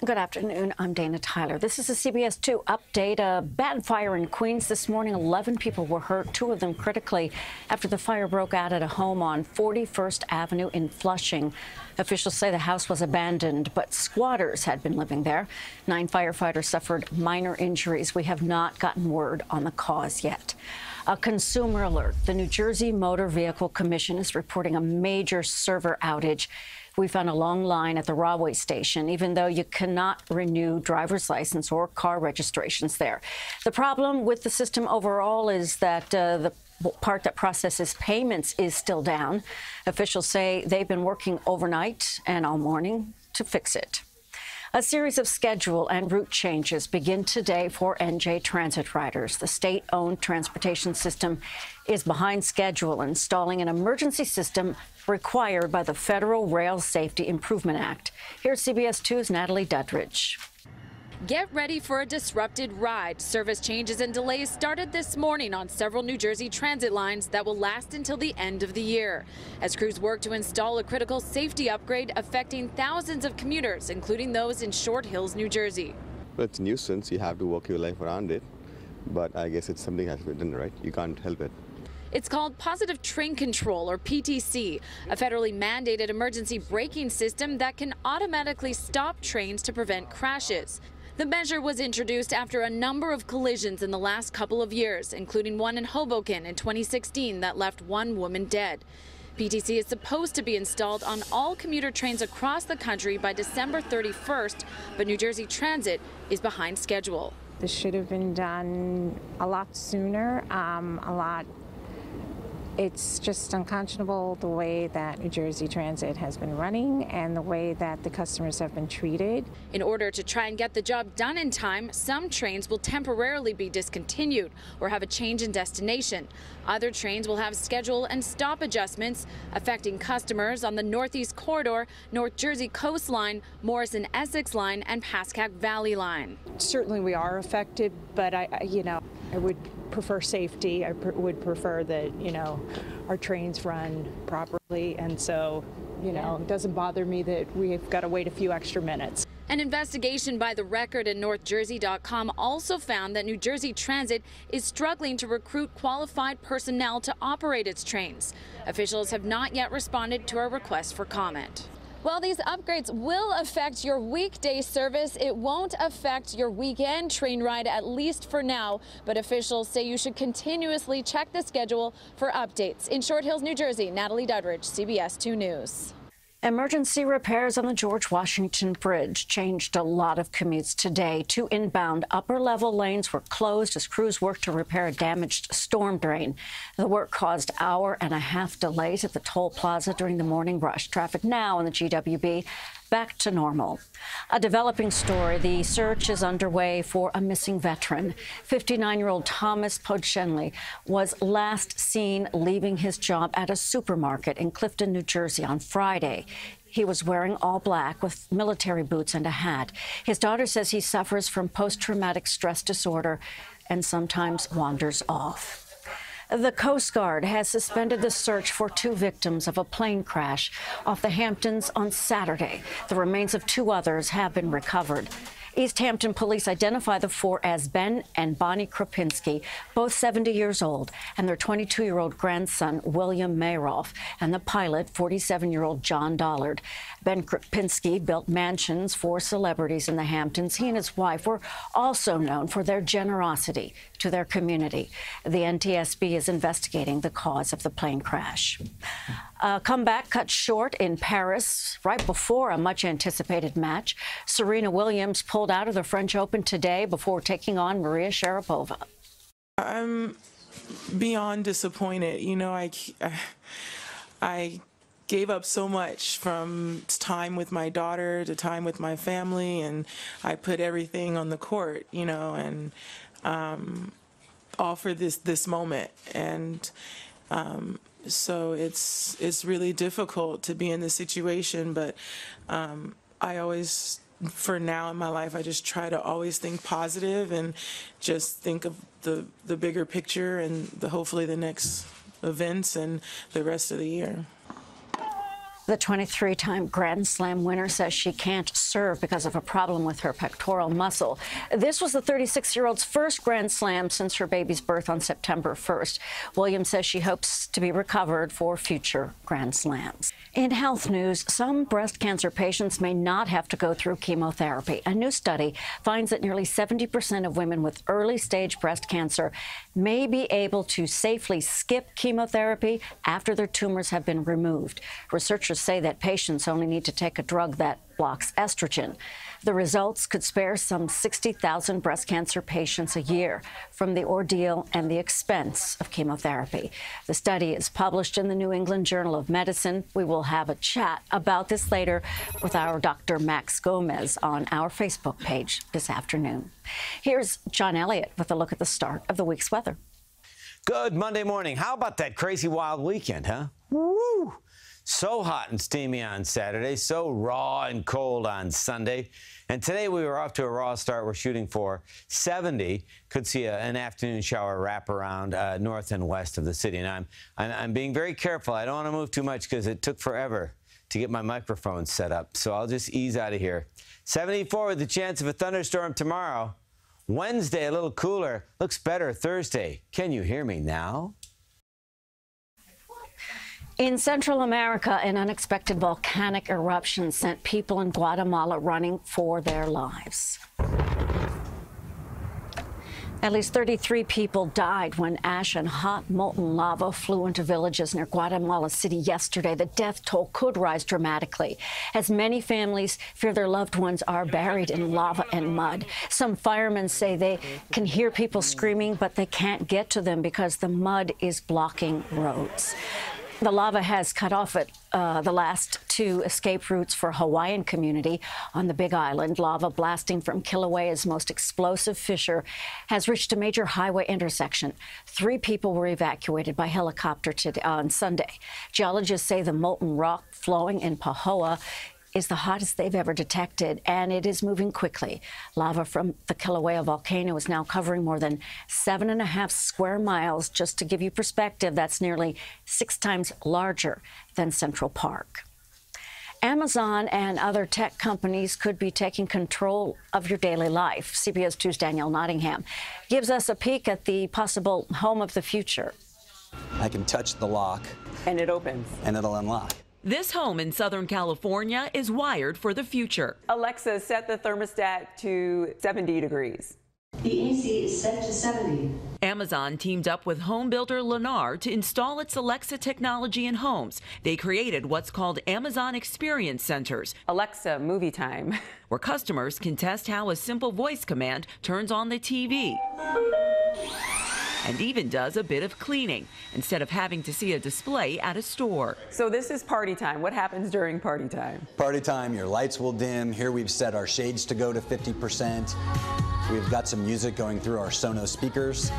Good afternoon. I'm Dana Tyler. This is a CBS2 update. A bad fire in Queens this morning. 11 people were hurt, 2 of them critically, after the fire broke out at a home on 41st Avenue in Flushing. Officials say the house was abandoned, but squatters had been living there. 9 firefighters suffered minor injuries. We have not gotten word on the cause yet. A consumer alert. The New Jersey Motor Vehicle Commission is reporting a major server outage. We found a long line at the Rahway station, even though you cannot renew driver's license or car registrations there. The problem with the system overall is that the part that processes payments is still down. Officials say they've been working overnight and all morning to fix it. A series of schedule and route changes begin today for NJ Transit riders. The state-owned transportation system is behind schedule, installing an emergency system required by the Federal Rail Safety Improvement Act. Here's CBS 2's Natalie Duddridge. Get ready for a disrupted ride. Service changes and delays started this morning on several New Jersey transit lines that will last until the end of the year, as crews work to install a critical safety upgrade affecting thousands of commuters, including those in Short Hills, New Jersey. Well, it's a nuisance. You have to work your life around it. But I guess it's something that's written, right? You can't help it. It's called Positive Train Control, or PTC, a federally mandated emergency braking system that can automatically stop trains to prevent crashes. The measure was introduced after a number of collisions in the last couple of years, including one in Hoboken in 2016 that left 1 woman dead. PTC is supposed to be installed on all commuter trains across the country by December 31st, but New Jersey Transit is behind schedule. This should have been done a lot sooner, It's just unconscionable the way that New Jersey Transit has been running and the way that the customers have been treated. In order to try and get the job done in time, some trains will temporarily be discontinued or have a change in destination. Other trains will have schedule and stop adjustments affecting customers on the Northeast Corridor, North Jersey Coastline, Morrison-Essex Line, and Pascack Valley Line. Certainly we are affected, but I would prefer safety. I would prefer that, our trains run properly. And so, it doesn't bother me that we've got to wait a few extra minutes. An investigation by The Record and NorthJersey.com also found that New Jersey Transit is struggling to recruit qualified personnel to operate its trains. Officials have not yet responded to our request for comment. While these upgrades will affect your weekday service, it won't affect your weekend train ride, at least for now. But officials say you should continuously check the schedule for updates. In Short Hills, New Jersey, Natalie Duddridge, CBS 2 News. Emergency repairs on the George Washington Bridge changed a lot of commutes today. 2 inbound upper-level lanes were closed as crews worked to repair a damaged storm drain. The work caused hour-and-a-half delays at the toll plaza during the morning rush. Traffic now on the GWB back to normal. A developing story. The search is underway for a missing veteran. 59-year-old Thomas Podshenley was last seen leaving his job at a supermarket in Clifton, New Jersey on Friday. He was wearing all black with military boots and a hat. His daughter says he suffers from post-traumatic stress disorder and sometimes wanders off. The Coast Guard has suspended the search for 2 victims of a plane crash off the Hamptons on Saturday. The remains of 2 others have been recovered. East Hampton police identify the 4 as Ben and Bonnie Krupinski, both 70 years old, and their 22-year-old grandson, William Mayroff, and the pilot, 47-year-old John Dollard. Ben Krupinski built mansions for celebrities in the Hamptons. He and his wife were also known for their generosity to their community. The NTSB is investigating the cause of the plane crash. A comeback cut short in Paris right before a much-anticipated match. Serena Williams pulled out of the French Open today before taking on Maria Sharapova. I'm beyond disappointed. I gave up so much, from time with my daughter to time with my family, and I put everything on the court, and all for this moment. And so it's really difficult to be in this situation, but I always, for now in my life, I just try to always think positive and just think of the bigger picture and hopefully the next events and the rest of the year. The 23-time Grand Slam winner says she can't serve because of a problem with her pectoral muscle. This was the 36-year-old's first Grand Slam since her baby's birth on September 1st. Williams says she hopes to be recovered for future Grand Slams. In health news, some breast cancer patients may not have to go through chemotherapy. A new study finds that nearly 70% of women with early-stage breast cancer may be able to safely skip chemotherapy after their tumors have been removed. Researchers say that patients only need to take a drug that blocks estrogen. The results could spare some 60,000 breast cancer patients a year from the ordeal and the expense of chemotherapy. The study is published in the New England Journal of Medicine. We will have a chat about this later with our Dr. Max Gomez on our Facebook page this afternoon. Here's John Elliott with a look at the start of the week's weather. Good Monday morning. How about that crazy wild weekend, huh? Woo! So hot and steamy on Saturday, so raw and cold on Sunday. And today we were off to a raw start. We're shooting for 70. Could see an afternoon shower wrap around north and west of the city. And I'm being very careful. I don't want to move too much because it took forever to get my microphone set up. So I'll just ease out of here. 74 with the chance of a thunderstorm tomorrow. Wednesday, a little cooler. Looks better Thursday. Can you hear me now? In Central America, an unexpected volcanic eruption sent people in Guatemala running for their lives. At least 33 people died when ash and hot molten lava flew into villages near Guatemala City yesterday. The death toll could rise dramatically as many families fear their loved ones are buried in lava and mud. Some firemen say they can hear people screaming, but they can't get to them because the mud is blocking roads. The lava has cut off the last two escape routes for Hawaiian community on the Big Island. Lava blasting from Kilauea's most explosive fissure has reached a major highway intersection. 3 people were evacuated by helicopter on Sunday. Geologists say the molten rock flowing in Pahoa is the hottest they've ever detected, and it is moving quickly. Lava from the Kilauea volcano is now covering more than 7.5 square miles. Just to give you perspective, that's nearly 6 times larger than Central Park. Amazon and other tech companies could be taking control of your daily life. CBS2's Danielle Nottingham gives us a peek at the possible home of the future. I can touch the lock. And it opens. And it'll unlock. This home in Southern California is wired for the future. Alexa, set the thermostat to 70 degrees. The AC is set to 70. Amazon teamed up with home builder Lennar to install its Alexa technology in homes. They created what's called Amazon Experience Centers. Alexa, movie time. Where customers can test how a simple voice command turns on the TV. And even does a bit of cleaning instead of having to see a display at a store. So this is party time. What happens during party time? Party time, your lights will dim. Here we've set our shades to go to 50%. We've got some music going through our Sonos speakers.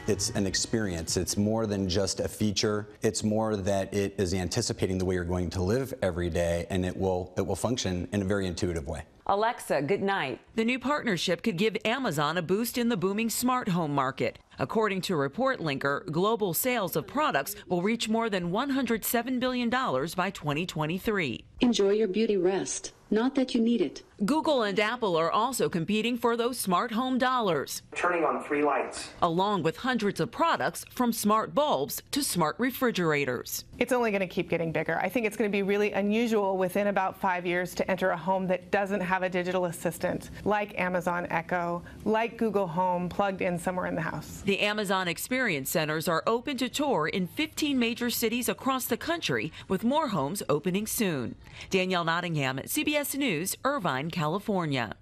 It's an experience. It's more than just a feature. It's more that it is anticipating the way you're going to live every day, and it will function in a very intuitive way. Alexa, good night. The new partnership could give Amazon a boost in the booming smart home market. According to Report Linker, global sales of products will reach more than $107 billion by 2023. Enjoy your beauty rest. Not that you need it. Google and Apple are also competing for those smart home dollars. Turning on 3 lights. Along with hundreds of products from smart bulbs to smart refrigerators. It's only going to keep getting bigger. I think it's going to be really unusual within about 5 years to enter a home that doesn't have a digital assistant like Amazon Echo, like Google Home plugged in somewhere in the house. The Amazon Experience Centers are open to tour in 15 major cities across the country, with more homes opening soon. Danielle Nottingham, CBS News, Irvine, California.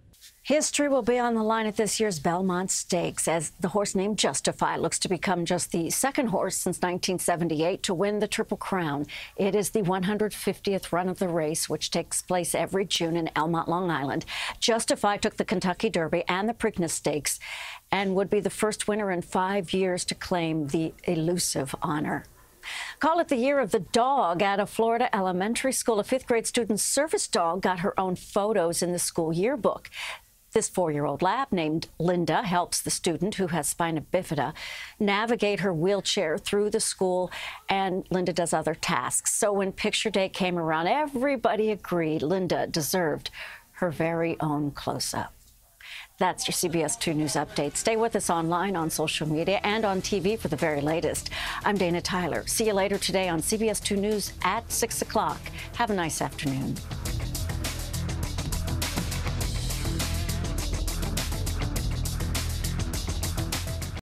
History will be on the line at this year's Belmont Stakes as the horse named Justify looks to become just the second horse since 1978 to win the Triple Crown. It is the 150th run of the race, which takes place every June in Elmont, Long Island. Justify took the Kentucky Derby and the Preakness Stakes and would be the first winner in 5 years to claim the elusive honor. Call it the year of the dog. At a Florida elementary school, a 5th grade student's service dog got her own photos in the school yearbook. This 4-year-old lab named Linda helps the student who has spina bifida navigate her wheelchair through the school, and Linda does other tasks. So when picture day came around, everybody agreed Linda deserved her very own close-up. That's your CBS 2 News Update. Stay with us online, on social media, and on TV for the very latest. I'm Dana Tyler. See you later today on CBS 2 News at 6 o'clock. Have a nice afternoon.